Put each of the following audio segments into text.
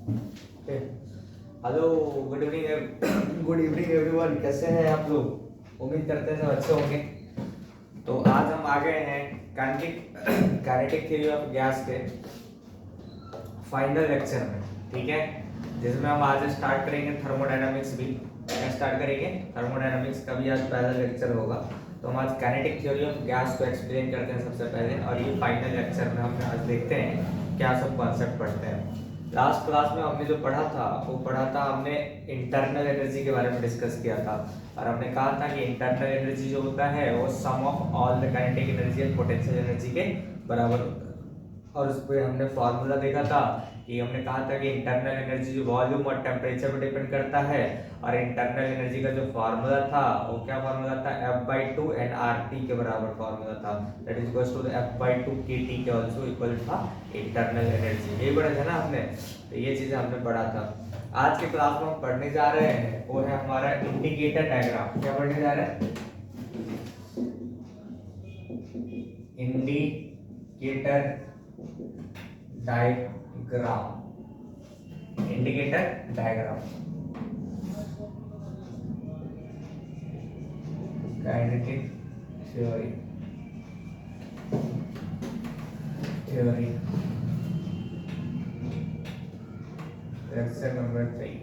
Hello, good evening good evening everyone. कैसे हैं आप लोग? उम्मीद करते हैं सब अच्छे होंगे। तो आज हम आ गए हैं काइनेटिक थ्योरी ऑफ गैस के फाइनल लेक्चर में, ठीक है, जिसमें हम आज स्टार्ट करेंगे थर्मोडायनामिक्स भी। क्या स्टार्ट करेंगे? थर्मोडायनामिक्स का भी आज पहला लेक्चर होगा। तो हम आज काइनेटिक थ्योरी ऑफ गैस को एक्सप्लेन करते हैं सबसे पहले, और ये फाइनल लेक्चर में हम आज देखते हैं क्या सब कॉन्सेप्ट पढ़ते हैं। लास्ट क्लास में हमने जो पढ़ा था वो पढ़ा था हमने इंटरनल एनर्जी के बारे में डिस्कस किया था, और हमने कहा था कि इंटरनल एनर्जी जो होता है वो sum of all the kinetic energy and potential energy के बराबर होता है। और उस पर हमने फॉर्मूला देखा था कि हमने कहा था कि इंटरनल एनर्जी जो वॉल्यूम और टेम्परेचर पर डिपेंड करता है, और इंटरनल एनर्जी का जो फार्मूला था वो क्या फार्मूला था? F/2 nRT के बराबर फार्मूला था, that is equals to F/2 kT के आल्सो इक्वल था इंटरनल एनर्जी। ये पढ़ा था ना हमने, तो ये चीजें हमने पढ़ा था। आज के क्लास में हम पढ़ने जा रहे हैं वो है हमारा इंडिकेटर डायग्राम। क्या पढ़ने जा रहे हैं? Indicator diagram. Indicator diagram kinetic theory lecture number 3,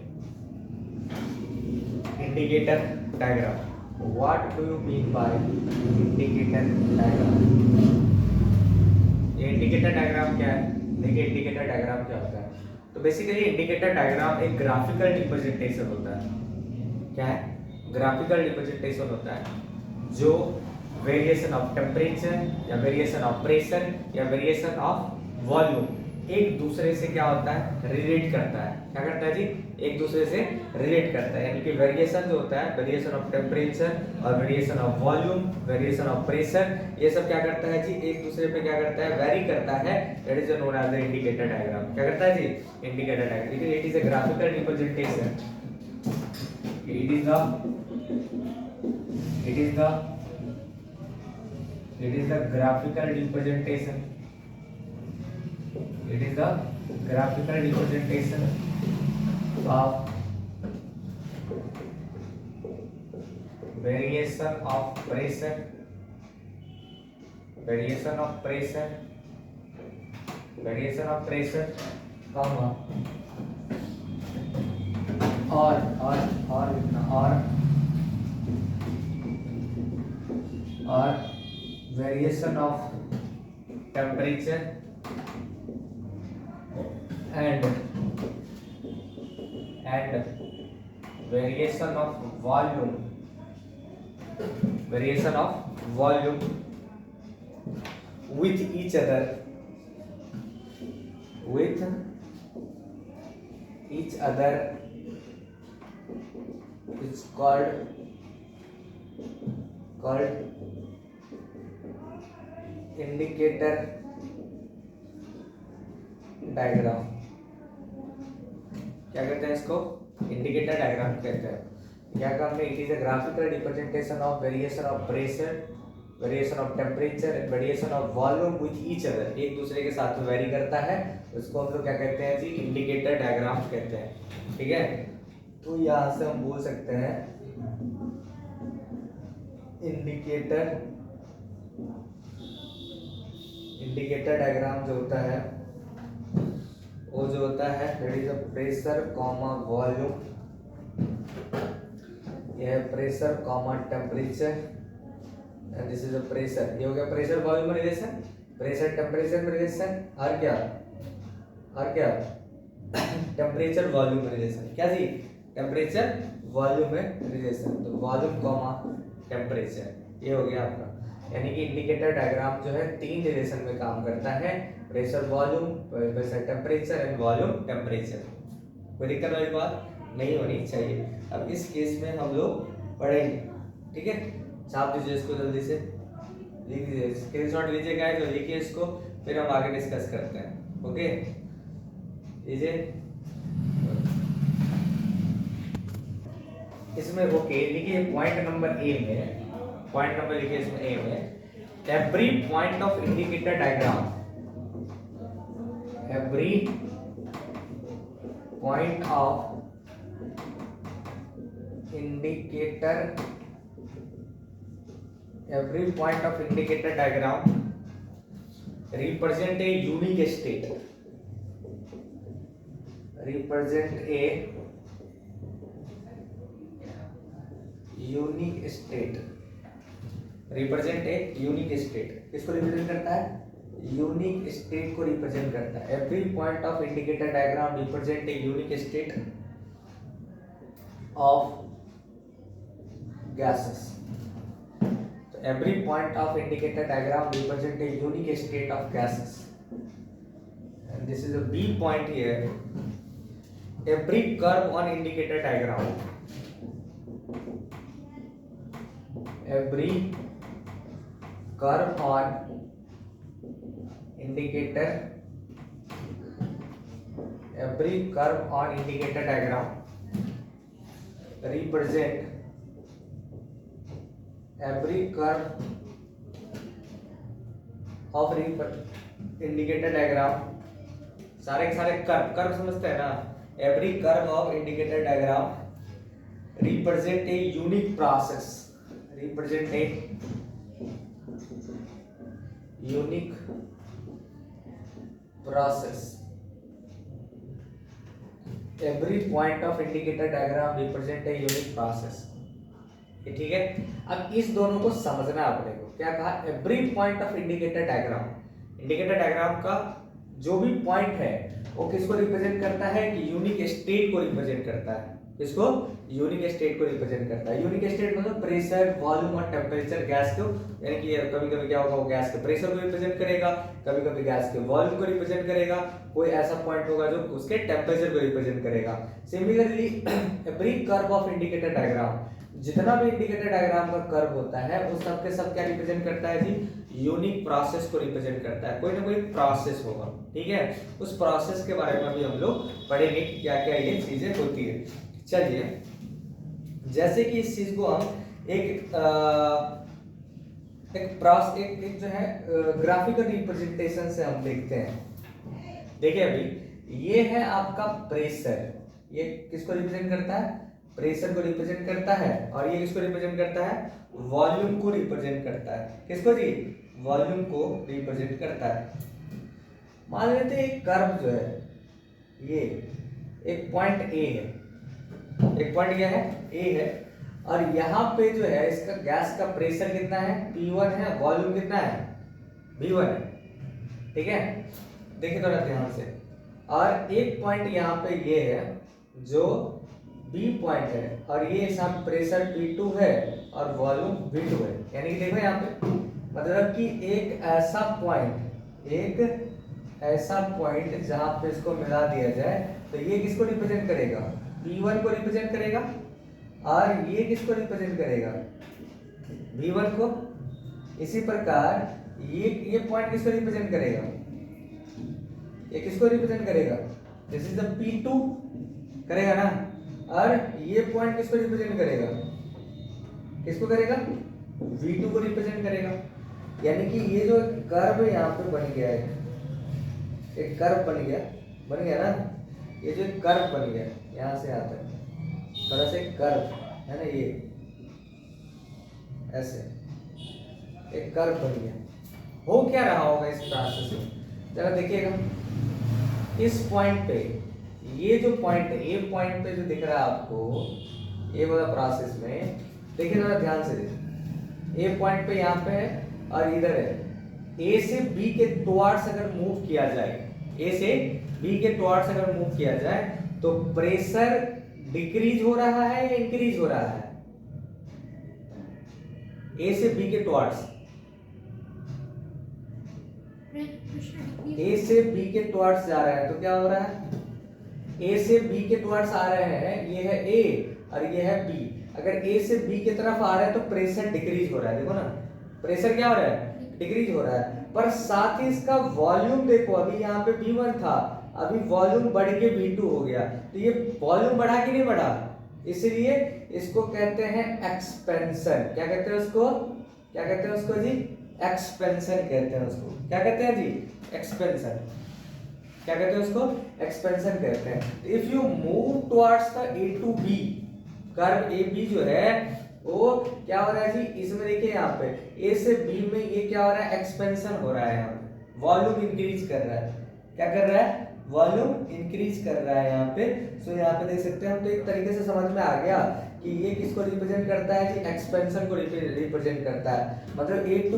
indicator diagram. What do you mean by indicator diagram? ये इंडिकेटर डायग्राम क्या है? देखिए इंडिकेटर डायग्राम क्या होता है। तो बेसिकली इंडिकेटर डायग्राम एक ग्राफिकल रिप्रेजेंटेशन होता है। क्या है? ग्राफिकल रिप्रेजेंटेशन होता है जो वेरिएशन ऑफ टेम्परेचर या वेरिएशन ऑफ प्रेशर या वेरिएशन ऑफ वॉल्यूम एक दूसरे से क्या होता है? रिलेट करता है। क्या करता है जी? एक दूसरे से रिलेट करता है। यानी कि वेरिएशन जो होता है, वेरिएशन ऑफ टेम्परेचर और variation of volume, variation of pressure, ये सब क्या करता है जी? एक दूसरे पे क्या करता है? वेरी करता है। That is known as the indicator diagram. क्या करता है जी? Indicator diagram. देखिए it is a graphical representation. It is the graphical representation. It is the graphical representation of variation of pressure, comma, or variation of temperature and variation of volume with each other is called indicator diagram. क्या कहते हैं इसको? Indicator diagram कहते हैं। क्या कहा हमने? It is a graphical representation of variation of pressure, variation of temperature and variation of volume with each other, एक दूसरे के साथ में वेरी करता है। उसको हम लोग क्या कहते हैं जी? इंडिकेटर डायग्राम कहते हैं। ठीक है, तो यहाँ से हम बोल सकते हैं इंडिकेटर डायग्राम जो होता है वो जो होता है that is a pressure comma volume, यह pressure comma temperature and this is a pressure. ये हो गया प्रेशर वॉल्यूम में रिलेशन, प्रेशर टेम्परेचर में रिलेशन, और क्या टेम्परेचर वॉल्यूम में रिलेशन। क्या जी? टेम्परेचर वॉल्यूम में रिलेशन। तो वॉल्यूम कॉमा टेम्परेचर, ये हो गया आपका। यानी कि इंडिकेटर डायग्राम जो है 3 रिलेशन में काम करता है, pressure volume, pressure temperature and volume temperature. कोई दिक्कत वाली बात नहीं होनी चाहिए। अब इस केस में हम लोग पढ़ेंगे, ठीक है। छाप दीजिए इसको, जल्दी से लिख दीजिए, स्क्रीनशॉट लीजिएगा तो लिखिए इसको, फिर हम आगे डिस्कस करते हैं। ओके, लीजिए इसमें। ओके, लिखिए पॉइंट नंबर ए में, पॉइंट नंबर लिखिए इसमें ए में, every point of indicator diagram, every point of indicator, every point of indicator diagram represent a unique state, represent a unique state, represent a unique state. किसको represent करता है? Unique state को represent करता है. Every point of indicator diagram represent a unique state of gases. So every point of indicator diagram represent a unique state of gases, and this is a B point here. Every curve on indicator diagram, every curve on indicator, every curve on indicator diagram represent, every curve of indicator diagram, सारे के सारे curve समझते हैं ना. Every curve of indicator diagram represent a unique process, represent a unique process. Every point of indicator diagram represent a unique process. ये ठीक है. अब इस दोनों को समझना है आपने को. क्या कहा? Every point of indicator diagram, indicator diagram का जो भी पॉइंट है वो किसको रिप्रेजेंट करता है? कि यूनिक स्टेट को रिप्रेजेंट करता है. किसको? यूनिक स्टेट को रिप्रेजेंट करता है. यूनिक स्टेट मतलब प्रेशर, वॉल्यूम और टेम्परेचर गैस को, यानी कि कभी कभी क्या होगा, वो गैस के प्रेशर को रिप्रेजेंट करेगा, कभी कभी गैस के वॉल्यूम को रिप्रेजेंट करेगा, कोई ऐसा पॉइंट होगा जो उसके टेम्परेचर को रिप्रेजेंट करेगा. Similarly every curve of indicator diagram, जितना भी इंडिकेटर डायग्राम का कर्व होता है उस सब के सब क्या रिप्रेजेंट करता है जी? यूनिक प्रोसेस को रिप्रेजेंट करता है. कोई ना कोई प्रोसेस होगा. ठीक है. उस प्रोसेस के बारे में भी हम लोग पढ़ेंगे कि क्या क्या ये चीजें होती है. चलिए, जैसे कि इस चीज को हम एक जो है ग्राफिकल रिप्रेजेंटेशन से हम देखते हैं. देखिए अभी ये है आपका प्रेशर. ये किसको रिप्रेजेंट करता है? प्रेशर को रिप्रेजेंट करता है. और ये किसको रिप्रेजेंट करता है? वॉल्यूम को रिप्रेजेंट करता है. किसको जी? वॉल्यूम को रिप्रेजेंट करता है. मान लेते हैं एक कर्व जो है, ये एक पॉइंट ए है, एक पॉइंट क्या है? ए है. और यहाँ पे जो है इसका गैस का प्रेशर कितना है? P1 है. वॉल्यूम कितना है? V1 है. ठीक है. देखिए थोड़ा ध्यान से. और एक पॉइंट यहाँ पे ये है जो B पॉइंट है, और ये इसमें प्रेशर P2 है और वॉल्यूम V2 है. यानी कि देखो यहाँ पे मतलब कि एक ऐसा पॉइंट जहां पे इसको मिला दिया जाए तो ये किसको रिप्रेजेंट करेगा? P1 को रिप्रेजेंट करेगा. और ये किसको रिप्रेजेंट करेगा? V1 को. इसी प्रकार ये पॉइंट किसको रिप्रेजेंट करेगा? ये किसको रिप्रेजेंट करेगा? दिस इज द P2 करेगा ना. और ये पॉइंट किसको रिप्रेजेंट करेगा? किसको करेगा? V2 को रिप्रेजेंट करेगा. यानी कि ये जो कर्व यहाँ पे बन गया है, एक कर्व बन गया ना. ये जो कर्व बन गया यहाँ से आता है थोड़ा सा कर्व है ना, ये ऐसे एक कर्व बन गया. हो क्या रहा होगा इस प्रोसेस में? जरा देखिएगा. इस पॉइंट पे, ये जो पॉइंट है, ये पॉइंट पे जो दिख रहा है आपको, ये वाला प्रोसेस में देखिए जरा ध्यान से देखिए. ए पॉइंट पे यहाँ पे है और इधर है. ए से बी के टुवर्ड्स अगर मूव किया जाए, ए से बी के टुवर्ड्स अगर मूव किया जाए तो प्रेशर डिक्रीज हो रहा है या इंक्रीज हो रहा है? ए से बी के टुवर्ड्स, ए से बी के टुवर्ड्स जा रहा है तो क्या हो रहा है? ए से बी के टुवर्ड्स आ रहे हैं, ये है ए और ये है बी. अगर ए से बी की तरफ आ रहा है तो प्रेशर डिक्रीज हो रहा है. देखो ना, प्रेशर क्या हो रहा है? डिक्रीज हो रहा है. पर साथ ही इसका वॉल्यूम देखो, अभी यहाँ पे V1 था, अभी वॉल्यूम बढ़ के V2 हो गया. तो ये वॉल्यूम बढ़ा कि नहीं बढ़ा? इसलिए इसको कहते हैं एक्सपेंशन. क्या कहते हैं उसको? क्या कहते हैं उसको जी? एक्सपेंशन कहते हैं उसको. क्या कहते हैं जी? एक्सपेंशन. क्या कहते हैं उसको, एक्सपेंशन कहते हैं। If you move towards the A to B, curve A B जो है वो क्या हो रहा है जी, इसमें देखिए यहाँ पे ए से बी में ये क्या हो रहा है, एक्सपेंशन हो रहा है, यहाँ पे वॉल्यूम इंक्रीज कर रहा है। क्या कर रहा है, वॉल्यूम इंक्रीज कर रहा है यहाँ पे। सो यहाँ पे देख सकते हैं हम, तो एक तरीके से समझ में आ गया कि ये किसको रिप्रेजेंट करता है जी, एक्सपेंशन को रिप्रेजेंट करता है। मतलब ए टू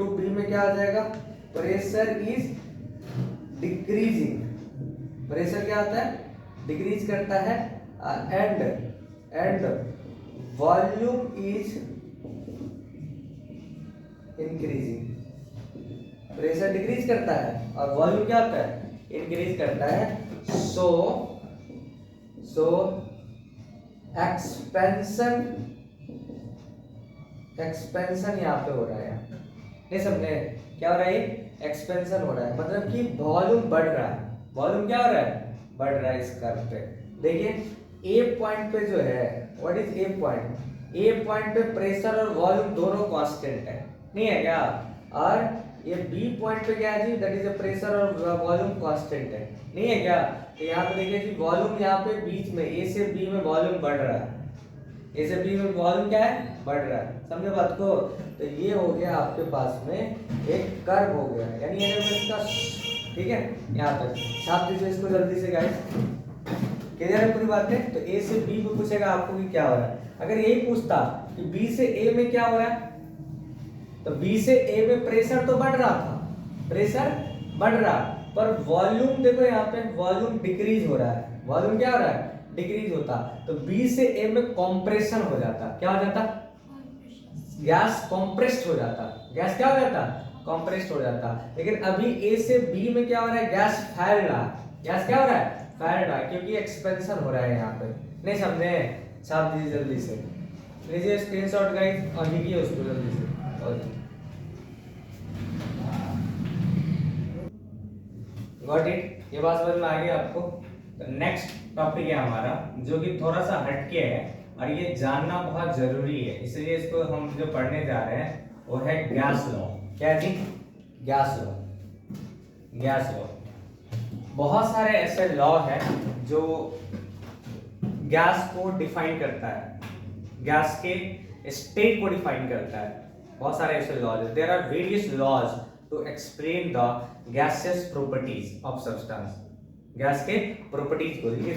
बी में क्या आ जाएगा, प्रेशर इज डिक्रीजिंग, प्रेशर क्या होता है, डिक्रीज करता है, and volume is increasing, pressure decrease करता है और वॉल्यूम क्या होता है, इंक्रीज करता है। सो एक्सपेंशन यहाँ पे हो रहा है, नहीं समझे क्या हो रहा है, एक्सपेंशन हो रहा है, मतलब कि वॉल्यूम बढ़ रहा है, वॉल्यूम क्या हो रहा है, बढ़ रहा है इस कर्व पे। देखिए ए पॉइंट पे जो है, what is a point, A point पे प्रेशर और वॉल्यूम दोनों कांस्टेंट है, नहीं है क्या, और ये बी पॉइंट पे क्या है जी, दैट इज अ प्रेशर और वॉल्यूम कांस्टेंट है, नहीं है क्या। तो यहाँ पे देखिए जी, वॉल्यूम यहाँ पे बीच में ए से बी में वॉल्यूम बढ़ रहा है, ए से बी में वॉल्यूम क्या है, बढ़ रहा है, समझे बात को। तो ये हो गया आपके पास में एक कर्व हो गया, यानी इसका, ठीक है, यहाँ तक छाप दीजिए इसको जल्दी से गाइस, क्लियर है पूरी बातें। तो ए से बी को पूछेगा आपको कि क्या हो रहा है, अगर यही पूछता कि बी से ए में क्या हो रहा है, तो बी से ए में प्रेशर तो बढ़ रहा था, प्रेशर बढ़ रहा, पर वॉल्यूम देखो यहाँ पे वॉल्यूम डिक्रीज हो रहा है, वॉल्यूम क्या हो रहा है, डिक्रीज होता। तो बी से ए में कंप्रेशन हो जाता, क्या हो जाता, गैस कंप्रेस्ड हो जाता, गैस क्या हो जाता, कंप्रेस्ड हो जाता। लेकिन अभी ए से बी में क्या हो रहा है, गैस फैल रहा, गैस क्या हो रहा है, फैल रहा, क्योंकि एक्सपेंशन हो रहा है यहाँ पे, नहीं समझे, छाप दीजिए जल्दी से, लीजिए स्क्रीनशॉट गाइस और लिखिए उसको जल्दी से। गॉट इट, ये बात समझ में आ गई आपको। तो नेक्स्ट टॉपिक है हमारा, जो कि थोड़ा सा हटके है और ये जानना बहुत जरूरी है, इसलिए इसको हम जो पढ़ने जा रहे हैं वो है गैस लॉ। क्या जी, गैस लॉ, गैस लॉ। बहुत सारे ऐसे लॉ हैं जो गैस को डिफाइन करता है, गैस के स्टेट को डिफाइन करता है, बहुत सारे ऐसे लॉज हैं। There are various laws to explain the gaseous properties of substance, gas के प्रॉपर्टीज को देखिए।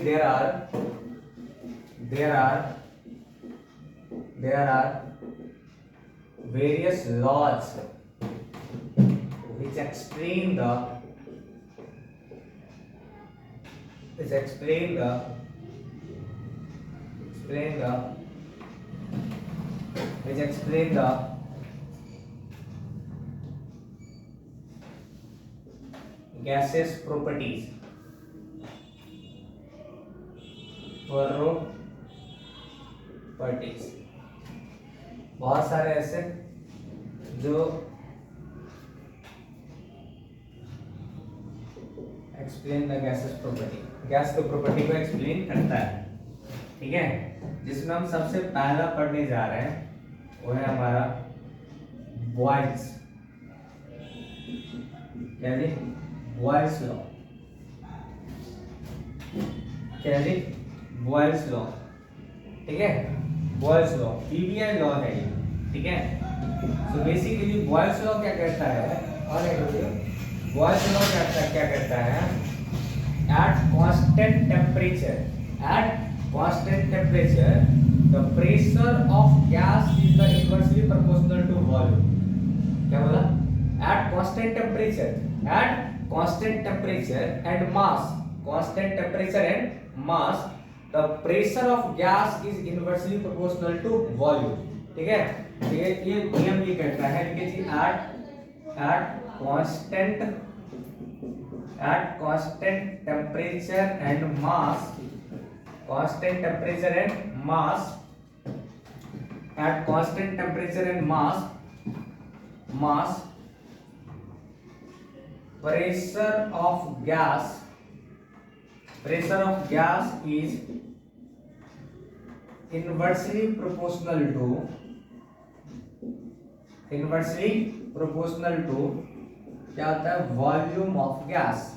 there are various laws which explain the gaseous properties, बहुत सारे ऐसे जो explain the gases property, gas के प्रॉपर्टी को एक्सप्लेन करता है, ठीक है। जिसमें हम सबसे पहला पढ़ने जा रहे हैं वो है हमारा बॉयल्स, क्या जी, बॉयल्स लॉ, क्या जी, बॉयल्स लॉ, ठीक है, बॉयल्स लॉ पीवीआई लॉ है ये, ठीक है। सो बेसिकली बॉयल्स लॉ क्या कहता है, और बॉयल्स लॉ क्या कहता है, at constant temperature the pressure of gas is the inversely proportional to volume. क्या बोला, at constant temperature and mass the pressure of gas is inversely proportional to volume, ठीक है। ये नियम ये कहता है कि जी at constant temperature and mass pressure of gas is inversely proportional to क्या होता है, वॉल्यूम ऑफ गैस,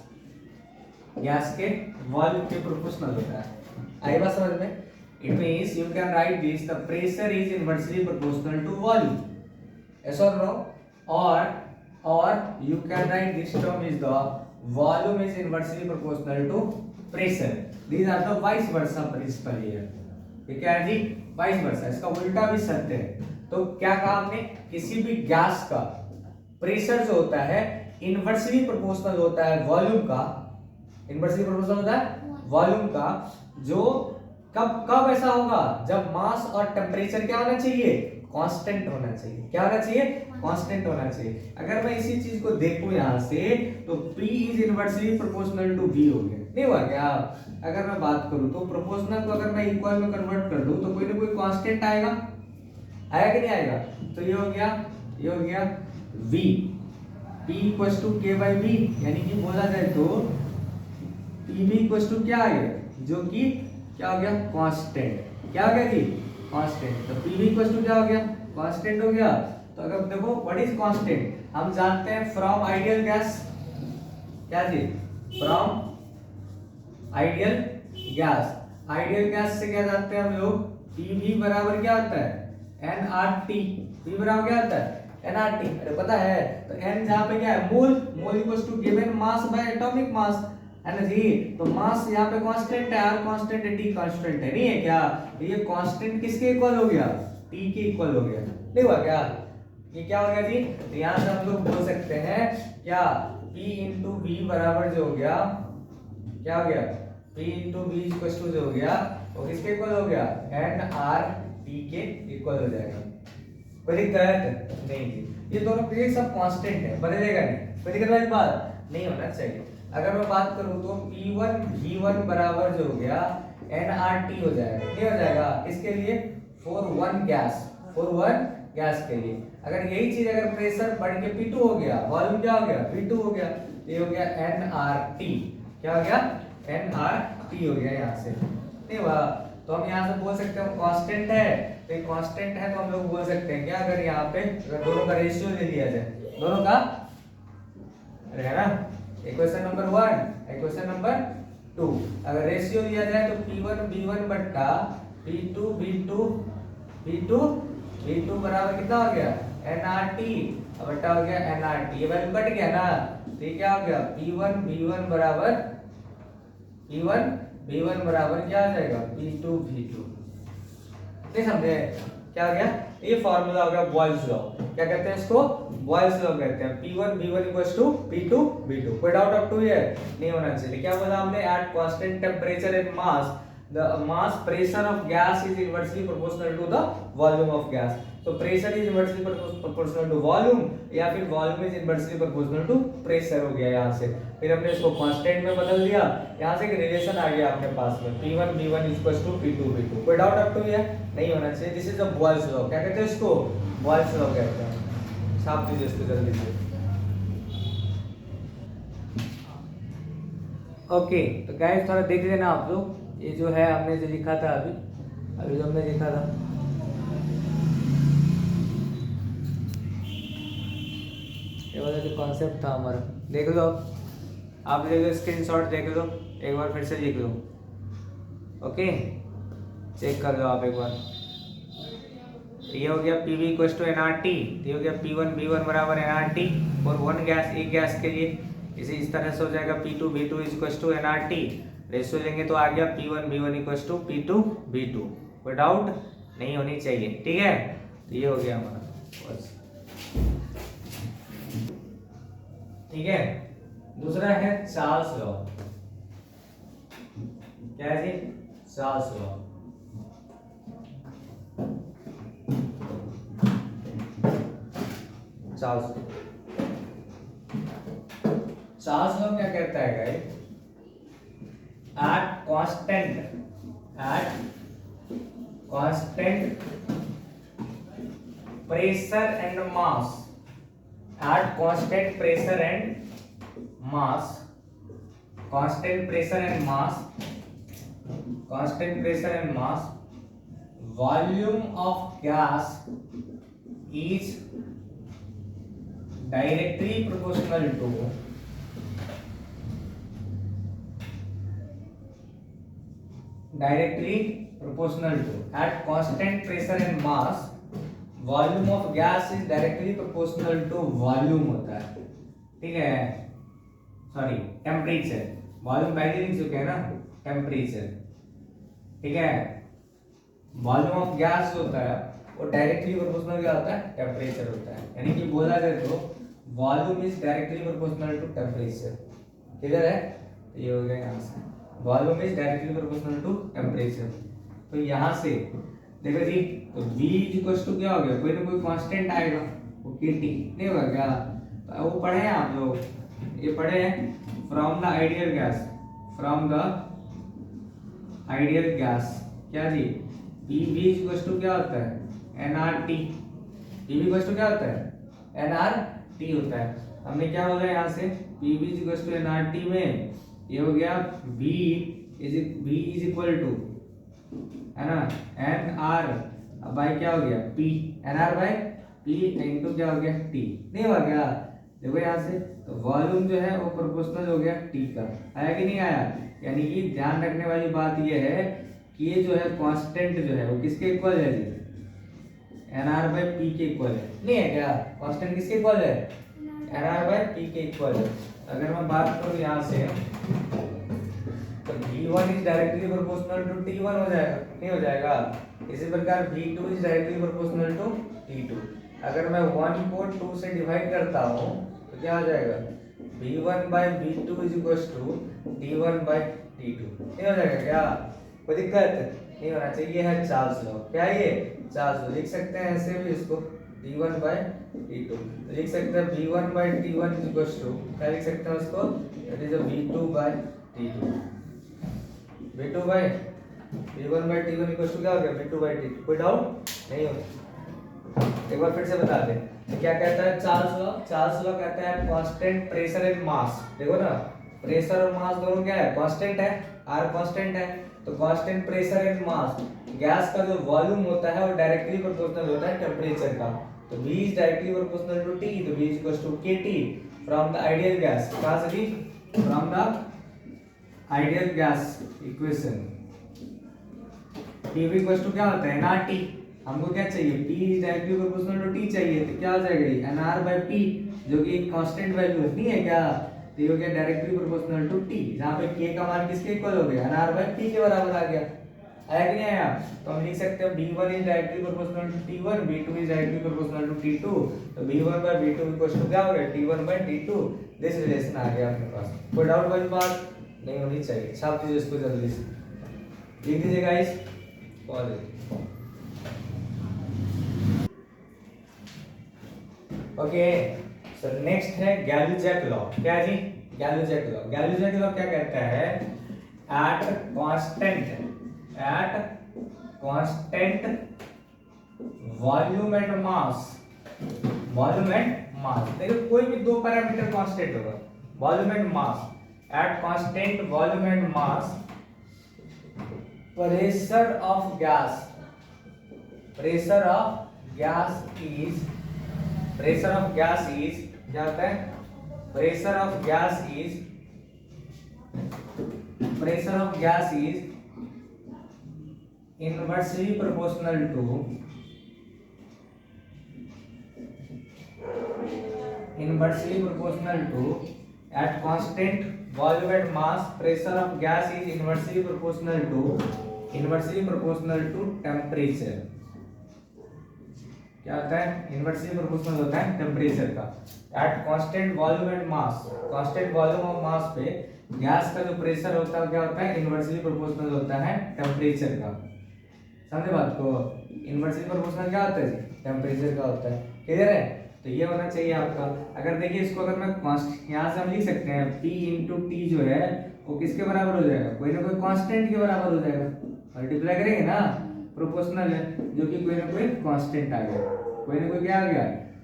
गैस के वॉल्यूम के प्रोपोर्शनल होता है। आई बात समझ में? It means you can write this, the pressure is inversely proportional to volume, yes or no, or you can write this term is the volume is inversely proportional to pressure. These are the vice versa principle here. ठीक है जी, vice versa, इसका उल्टा भी सत्य है। तो क्या कहा हमने, किसी भी गैस का प्रेशर जो होता है इनवर्सली प्रोपोर्शनल होता है वॉल्यूम का, इनवर्सली प्रोपोर्शनल होता है वॉल्यूम का, जो कब कब ऐसा होगा, जब मास और टेम्परेचर क्या होना चाहिए, कांस्टेंट होना चाहिए। क्या होना चाहिए, कांस्टेंट होना चाहिए। अगर मैं इसी चीज को देखूं यहां से, तो P is inversely proportional to V हो गया, नहीं हुआ क्या? अगर मैं बात करूं तो प्रोपोर्शनल को अगर मैं इक्वल में कन्वर्ट कर दूं तो कोई ना कोई कांस्टेंट आएगा, आएगा कि नहीं आएगा? तो ये हो गया V, P equals to K by V, यानी कि बोला जाए तो PV इक्वल्स टू क्या आ गया, जो कि क्या हो गया, कांस्टेंट। क्या हो गया जी, कांस्टेंट। तो PV इक्वल्स टू क्या हो गया, कांस्टेंट हो गया। तो अगर देखो व्हाट इज कांस्टेंट, हम जानते हैं फ्रॉम आइडियल गैस, क्या जी, from ideal gas, ideal gas से क्या जानते हैं हम लोग, PV बराबर क्या होता है, nRT। P बराबर क्या होता है, nRT। अरे पता है, तो n जहां पे क्या है, mole, mole equals to given mass by atomic mass, है ना जी। तो मास यहाँ पे कांस्टेंट है, R कांस्टेंट है, T कांस्टेंट है, नहीं है क्या? तो ये कांस्टेंट किसके इक्वल हो गया, T के इक्वल हो गया, नहीं हुआ क्या? ये क्या हो गया जी, तो यहाँ से हम लोग बोल सकते हैं क्या, P इंटू V बराबर जो हो गया, क्या हो गया, P into V equal to जो हो गया, वो किसके इक्वल हो गया, nRT के इक्वल हो जाएगा। कोई दिक्कत नहीं जी, ये दोनों ये सब कांस्टेंट है, बदलेगा नहीं, कोई दिक्कत वाली बात नहीं होना चाहिए। अगर मैं बात करूं तो P1 V1 बराबर जो हो गया nRT हो जाएगा, नहीं हो जाएगा? किसके लिए, फॉर वन गैस के लिए। अगर यही चीज अगर प्रेशर बढ़ के P2 हो गया, वॉल्यूम क्या हो गया, P2 हो गया, ये हो गया nRT। क्या हो गया, nRT हो गया यहाँ से, नहीं हुआ? तो हम यहाँ से बोल सकते हैं कांस्टेंट है, तो ये कांस्टेंट है तो हम लोग बोल सकते हैं क्या, अगर यहाँ पे अगर दोनों का रेशियो ले लिया जाए, दोनों का है ना, इक्वेशन नंबर 1 इक्वेशन नंबर 2, अगर रेशियो लिया जाए तो P1 B1 बट्टा P2 B2 बराबर कितना हो गया, nRT, अब बट्टा हो गया nRT, ये वैल्यू कट गया ना, तो ये क्या हो गया, P1 B1 बराबर क्या आ जाएगा, P2 V2। नहीं समझे क्या हो गया, ये फॉर्मूला हो गया बॉयल्स लॉ। क्या कहते हैं इसको, बॉयल्स लॉ कहते हैं। P1 B1 equals to P2 B2। कोई डाउट अप टू ये नहीं होना चाहिए। क्या बोला हमने, at constant temperature and mass the mass pressure of gas is inversely proportional to the volume of gas. So pressure is inversely proportional to volume, या फिर volume is inversely proportional to pressure हो गया यहाँ से। फिर हमने इसको constant में बदल दिया, यहाँ से एक रिलेशन आ गया आपके पास में, P1 B1 equals to P2 B2। कोई डाउट अप टू ये नहीं होना चाहिए। This is the Boyle's law. क्या कहते हैं इसको, बॉयल्स लॉ कहते हैं। छाप दीजिए इसको जल्दी से। ओके, तो गाइस थोड़ा देख लेना आप लोग, ये जो है हमने जो लिखा था अभी जो हमने लिखा था, ये वाला जो कॉन्सेप्ट था हमारा, देख लो आप, देख लो स्क्रीनशॉट देख लो, एक बार फिर से लिख लो। ओके, चेक कर लो आप एक बार। ये हो गया PV इक्वल्स टू nRT, ये हो गया P1 B1 बराबर nRT और वन गैस, एक गैस के लिए इस तरह से हो जाएगा P2 B2 equals to nRT। Ratio लेंगे तो आ गया P1 B1 equals to P2 B2। कोई डाउट नहीं होनी चाहिए, ठीक है? तो ये हो गया हमारा बस, ठीक है। दूसरा है चार्ल्स लॉ। क्या है जी, चार्ल्स लॉ। चार्ल्स लॉ क्या कहता है guys, at constant pressure and mass, at constant pressure and mass, volume of gas is directly proportional to at constant pressure and mass volume of gas is directly proportional to volume होता है, ठीक है, sorry temperature, volume पहले लिख चुके हैं ना, temperature, ठीक है, वॉल्यूम ऑफ गैस होता है वो डायरेक्टली प्रोपोर्शनल क्या होता है, टेम्परेचर होता है, यानी कि बोला जाए तो volume is directly proportional to temperature, clear है, ये हो गया यहाँ से, volume is directly proportional to temperature. तो यहाँ से देखो जी, तो V इक्वल्स टू क्या हो गया, कोई ना कोई कांस्टेंट आएगा, वो KT नहीं होगा क्या, तो वो पढ़े हैं आप लोग, ये पढ़े हैं from the ideal gas, from the ideal gas क्या जी, PV इक्वल्स टू क्या होता है, nRT, PV इक्वल्स टू क्या होता है, nRT होता है, हमने क्या बोला यहाँ से, PV इक्वल्स टू nRT में ये हो गया V इज इक्वल टू, है ना, एन आर बाई क्या हो गया P, N R by P into क्या हो गया T, नहीं हुआ क्या, देखो यहाँ से, तो वॉल्यूम जो है वो प्रोपोर्शनल हो गया T का, आया कि नहीं आया, यानी कि ध्यान रखने वाली बात ये है कि ये जो है कांस्टेंट जो है वो किसके इक्वल है जी, एन आर बाई P के इक्वल है, नहीं है क्या, कांस्टेंट किसके इक्वल है, एन आर बाई P के इक्वल है। अगर मैं बात करूँ यहाँ से तो V1 is directly proportional to T1 हो जाएगा, नहीं हो जाएगा, इसी प्रकार V2 is directly proportional to T2, अगर मैं 1 को 2 से डिवाइड करता हूँ तो क्या हो जाएगा, V1 by V2 is equals to T1 by T2, नहीं हो जाएगा क्या, कोई दिक्कत नहीं होना चाहिए, है चार्ल्स लॉ, क्या ये चार्ल्स लॉ, लिख सकते हैं ऐसे भी इसको T1 by T2, तो लिख सकते हैं V1 by T1 is equals to, क्या लिख सकते हैं उसको, that is V2 by T2, V2 by V1 by T1 equals to क्या हो गया, V2 by T2, कोई डाउट नहीं हो, एक बार फिर से बता दें, तो क्या कहता है चार्ल्स लॉ, चार्ल्स लॉ कहता है कांस्टेंट प्रेशर एंड मास, देखो ना प्रेशर और मास दोनों क्या है, कांस्टेंट है, R कांस्टेंट है, तो constant pressure and mass, gas का जो वॉल्यूम होता है वो डायरेक्टली प्रोपोर्शनल होता है टेम्परेचर का, तो V is directly proportional to T, तो V is equals to KT from the ideal gas, कहां से जी, from the ideal gas equation, PV equals to क्या होता है, nRT, हमको क्या चाहिए, P is directly proportional to T चाहिए, तो क्या हो जाएगा ये nR by P, जो कि एक कांस्टेंट वैल्यू नहीं है क्या, तो ये हो गया डायरेक्टली प्रोपोर्शनल टू T, जहां पे K का मान किसके इक्वल हो गया, nR by P के बराबर आ गया, आया कि नहीं आया, तो हम लिख सकते हैं V1 is directly proportional to T1, V2 is directly proportional to T2, तो V1 by V2 equals to क्या हो गया, T1 by T2, this relation आ गया अपने पास, कोई डाउट वाली बात नहीं होनी चाहिए, छाप दीजिए इसको जल्दी से, लिख दीजिए guys, pause. Okay, so next है गैल्यूजैक लॉ, क्या जी, गैल्यूजैक लॉ, गैल्यूजैक लॉ क्या कहता है, at constant volume and mass, volume and mass, देखो कोई भी दो पैरामीटर कांस्टेंट होगा, volume and mass, at constant volume and mass pressure of gas, pressure of gas is क्या होता है, pressure of gas is inversely proportional to at constant volume and mass pressure of gas is inversely proportional to temperature, क्या होता है, inversely proportional होता है temperature का, eight constant volume and mass, constant volume और मास पे गैस का जो प्रेशर होता है क्या होता है, इनवर्सली प्रोपोर्शनल होता है टेम्परेचर का, समझे बात को, इनवर्सली प्रोपोर्शनल क्या होता है जी, टेम्परेचर का होता है, क्लियर है, तो ये होना चाहिए आपका, अगर देखिए इसको अगर मैं यहाँ से हम लिख सकते हैं P इंटू टी जो है वो किसके बराबर हो जाएगा, कोई ना कोई कांस्टेंट के बराबर हो जाएगा, मल्टीप्लाई करेंगे ना, प्रोपोर्शनल है जो कि कोई ना कोई कांस्टेंट आ गया, कोई ना कोई क्या आ गया,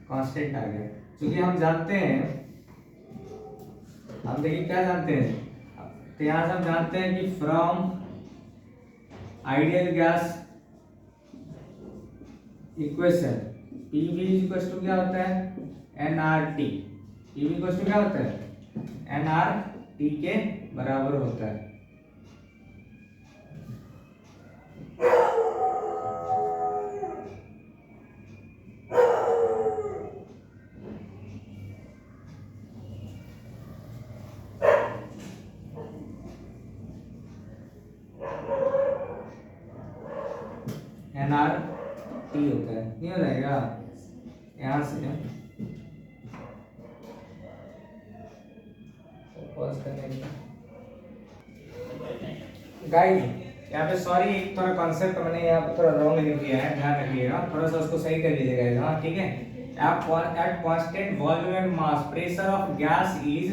कांस्टेंट आ गया, क्योंकि हम जानते हैं, हम देखिए क्या जानते हैं, तो यहाँ से हम जानते हैं कि from ideal gas equation PV equals to क्या होता है, N R T, PV equal to क्या होता है एन आर टी के बराबर होता है। एन आर टी होता है, नहीं हो जाएगा यहां से पॉज करने का गाइस, यहाँ पे सॉरी एक थोड़ा कॉन्सेप्ट मैंने यहाँ पे थोड़ा रॉन्ग लिख दिया है, ध्यान रखिएगा, थोड़ा सा उसको सही कर लीजिएगा। हाँ ठीक है, at constant volume and mass pressure of gas is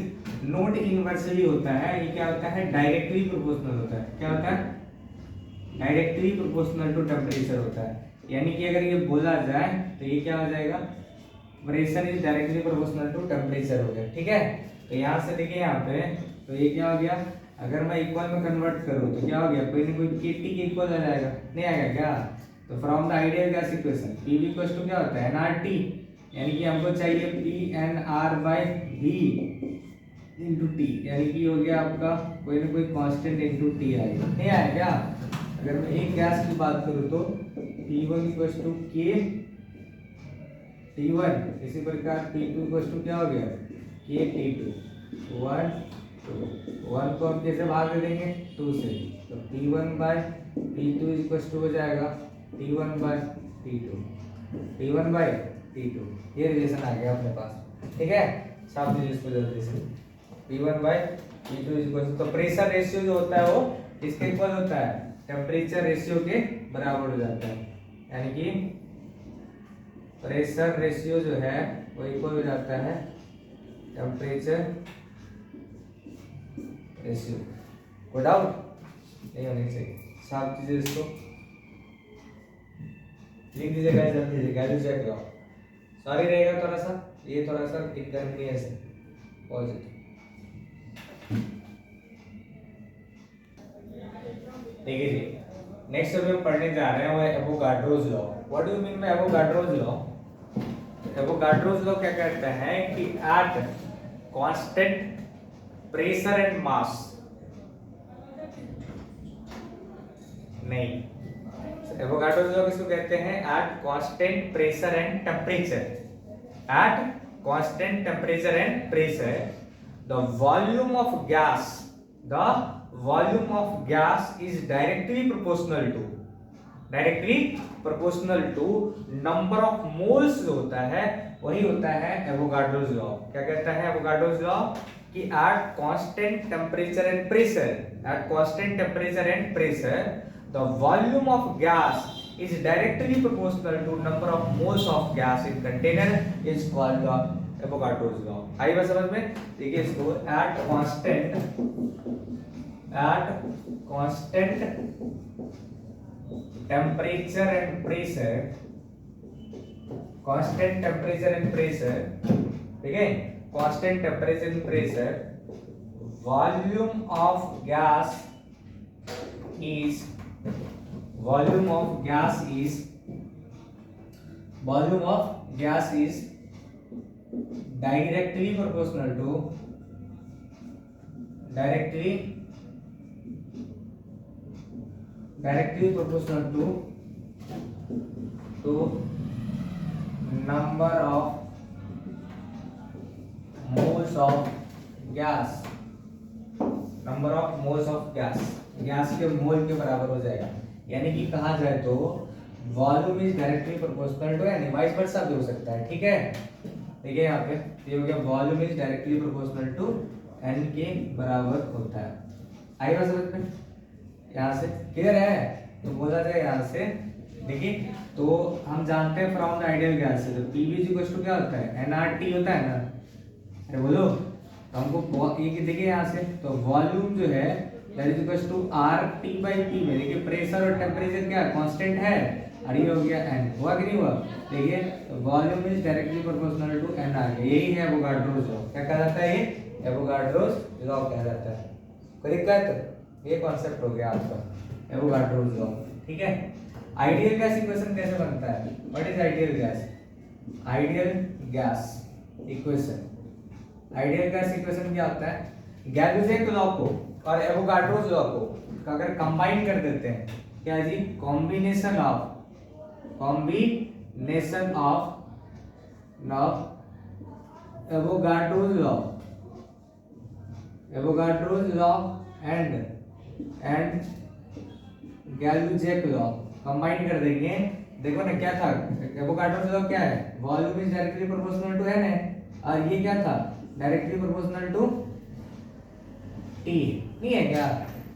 not inversely होता है, ये क्या होता है डायरेक्टली प्रोपोर्शनल होता है। क्या होता है डायरेक्टली प्रोपोर्शनल टू टेम्परेचर होता है, यानी कि अगर ये बोला जाए तो ये क्या हो जाएगा pressure is directly proportional to temperature हो गया। ठीक है, तो यहाँ से देखिए यहाँ पे तो ये क्या हो गया, अगर मैं इक्वल में कन्वर्ट करूँ तो क्या हो गया कोई ना कोई केटी के इक्वल आ जाएगा, नहीं आएगा क्या। तो from the ideal gas equation PV equal to क्या होता है एनआरटी, यानी कि हमको चाहिए P N R by V into T, यानी कि हो गया आपका कोई ना कोई कांस्टेंट इंटू टी आएगा, नहीं आएगा क्या। अगर मैं एक गैस की बात करूँ तो P1 इक्वल टू के T1, इसी प्रकार P2 इक्वल टू क्या हो गया के T2, 1 को हम कैसे भाग दे देंगे 2 से, तो P1 bye P2 equal to हो जाएगा T1 bye T2, T1 bye T2, ये रिलेशन आ गया अपने पास। ठीक है, साफ लीजिए इसको जल्दी से, P1 बाय P2 इक्वल तो प्रेशर रेशियो जो होता है वो किसके इक्वल होता है टेम्परेचर रेशियो के बराबर हो जाता है, यानी कि प्रेशर रेशियो जो है वो इक्वल हो जाता है टेम्परेचर रेशियो। कोई डाउट नहीं होनी चाहिए, साफ कीजिए इसको, लिख दीजिएगा जल्दी से, वैल्यू चेक करो। सॉरी रहेगा थोड़ा सा, ये थोड़ा सा इनकन्वीनियंस है पॉजिटिव। ठीक है जी, नेक्स्ट अभी हम पढ़ने जा रहे हैं वो Avogadro's law. What do you mean by Avogadro's law. Avogadro's law क्या कहता है कि at constant pressure and mass, नहीं एवोगाड्रोस लॉ किसको कहते हैं at constant pressure and temperature, eight constant temperature and pressure the volume of gas, the volume of gas is directly proportional to number of moles जो होता है वही होता है एवोगाड्रोस लॉ। क्या कहता है एवोगाड्रोस लॉ कि at constant temperature and pressure the volume of gas is directly proportional to number of moles of gas in container is called the Avogadro's law. आई बात समझ में, देखिए इसको at constant temperature and pressure, ठीक है, constant temperature and pressure volume of gas is directly proportional to number of moles of gas, gas के मोल के बराबर हो जाएगा। यानी कि कहा जाए तो volume is directly proportional to N, vice versa भी हो सकता है। ठीक है, देखिए यहाँ पे ये हो गया volume is directly proportional to N के बराबर होता है। आई बात समझ में, यहाँ से क्लियर है। तो बोला जाए यहाँ से देखिए, तो हम जानते हैं फ्रॉम द आइडियल गैस से तो पीवी इक्वल टू क्या होता है एनआरटी होता है ना, अरे बोलो, तो हमको ये देखिए यहाँ से तो वॉल्यूम जो है that is equal to RT by P में देखिए प्रेशर और टेम्परेचर क्या कांस्टेंट है और ये हो गया एन, हुआ कि नहीं हुआ। देखिए volume is directly proportional to n आ गया, यही है एवोगाड्रोस लॉ। क्या कहा जाता है ये एवोगाड्रोस लॉ कहा जाता है। कोई दिक्कत, ये कॉन्सेप्ट हो गया आपका एवोगाड्रोस लॉ। ठीक है, आइडियल गैस इक्वेशन कैसे बनता है, what is ideal gas. Ideal gas equation. Ideal gas equation क्या होता है? गैल्वेजिक लॉ को और एवोगाड्रोस लॉ को अगर कंबाइन कर देते हैं, क्या जी? Combination of Avogadro's law and Gay Lussac's law combine कर देंगे। देखो ना क्या था, एवोगाड्रोस लॉ क्या है? Volume is directly proportional to N है, और ये क्या था? डायरेक्टली प्रोपोर्शनल टू टी, नहीं है क्या?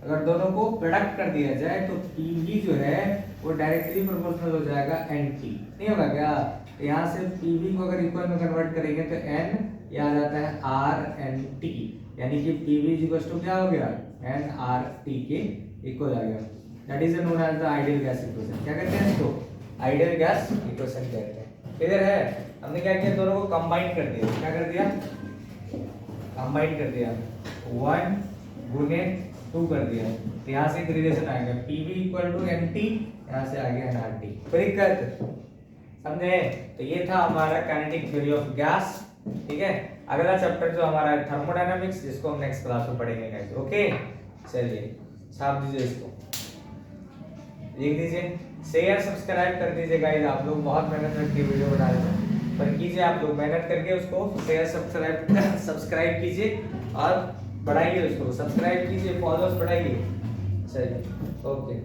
अगर दोनों को प्रोडक्ट कर दिया जाए तो पीवी जो है वो डायरेक्टली प्रोपोर्शनल हो जाएगा एन टी, नहीं होगा क्या? तो यहाँ से पीवी को अगर इक्वल में कन्वर्ट करेंगे तो एन ये आ जाता है आर एन टी, यानी कि पीवी इक्वल्स टू क्या हो गया? एन आर टी के इक्वल आ गया। That is known as the ideal gas equation. क्या कहते हैं इसको? आइडियल गैस इक्वेशन कहते हैं। क्लियर है? हमने क्या किया? दोनों को कंबाइन कर दिया। क्या कर दिया? कंबाइन कर दिया, 1 गुने 2 कर दिया। तो यहाँ से एक रिलेशन आएगा, PV equal to N T, यहाँ से आ गया एन आर टी। कोई दिक्कत? समझे? तो ये था हमारा काइनेटिक थ्योरी ऑफ गैस। ठीक है, अगला चैप्टर जो हमारा है थर्मोडायनामिक्स, जिसको हम नेक्स्ट क्लास में पढ़ेंगे गाइस। ओके, चलिए छाप दीजिए इसको, लिख दीजिए, शेयर सब्सक्राइब कर दीजिए गाइस। आप लोग बहुत मेहनत करके वीडियो बना रहे हैं, पर कीजिए आप लोग मेहनत करके उसको शेयर सब्सक्राइब कीजिए और बढ़ाइए उसको, सब्सक्राइब कीजिए, फॉलोअर्स बढ़ाइए। चलिए, ओके।